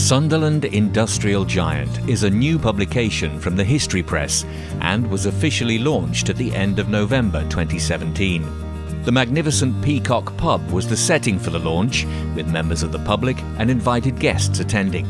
Sunderland Industrial Giant is a new publication from the History Press and was officially launched at the end of November 2017. The magnificent Peacock Pub was the setting for the launch, with members of the public and invited guests attending.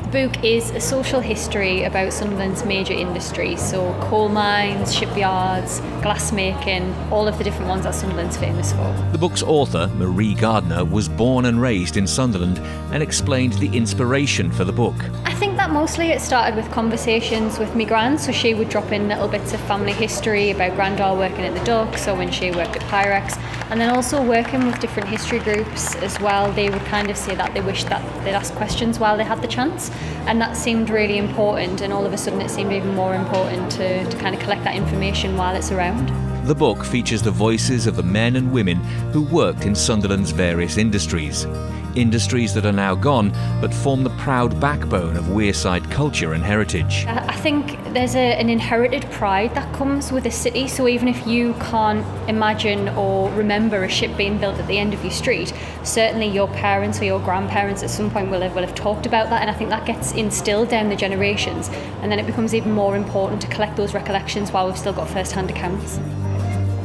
The book is a social history about Sunderland's major industries, so coal mines, shipyards, glassmaking, all of the different ones that Sunderland's famous for. The book's author, Marie Gardiner, was born and raised in Sunderland and explained the inspiration for the book. I think that mostly it started with conversations with my gran, so she would drop in little bits of family history about Grandad working at the Docks or when she worked at Pyrex, and then also working with different history groups as well. They would kind of say that they wished that they'd ask questions while they had the chance, and that seemed really important, and all of a sudden it seemed even more important to kind of collect that information while it's around. The book features the voices of the men and women who worked in Sunderland's various industries. Industries that are now gone, but form the proud backbone of Wearside culture and heritage. I think there's an inherited pride that comes with a city, so even if you can't imagine or remember a ship being built at the end of your street, certainly your parents or your grandparents at some point will have talked about that, and I think that gets instilled down the generations, and then it becomes even more important to collect those recollections while we've still got first-hand accounts.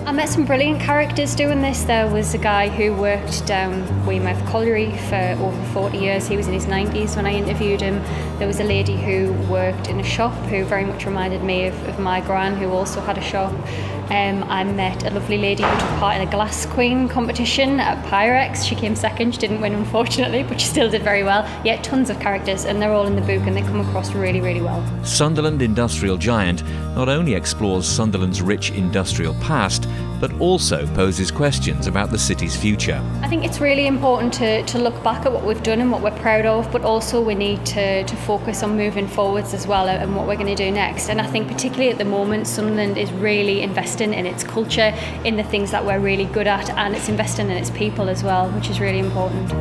I met some brilliant characters doing this. There was a guy who worked down Weymouth Colliery for over 40 years. He was in his 90s when I interviewed him. There was a lady who worked in a shop who very much reminded me of my gran, who also had a shop. I met a lovely lady who took part in a Glass Queen competition at Pyrex. She came second. She didn't win, unfortunately, but she still did very well. Yet tons of characters, and they're all in the book, and they come across really, really well. Sunderland Industrial Giant not only explores Sunderland's rich industrial past, but also poses questions about the city's future. I think it's really important to look back at what we've done and what we're proud of, but also we need to focus on moving forwards as well and what we're going to do next. And I think particularly at the moment, Sunderland is really investing in its culture, in the things that we're really good at, and it's investing in its people as well, which is really important.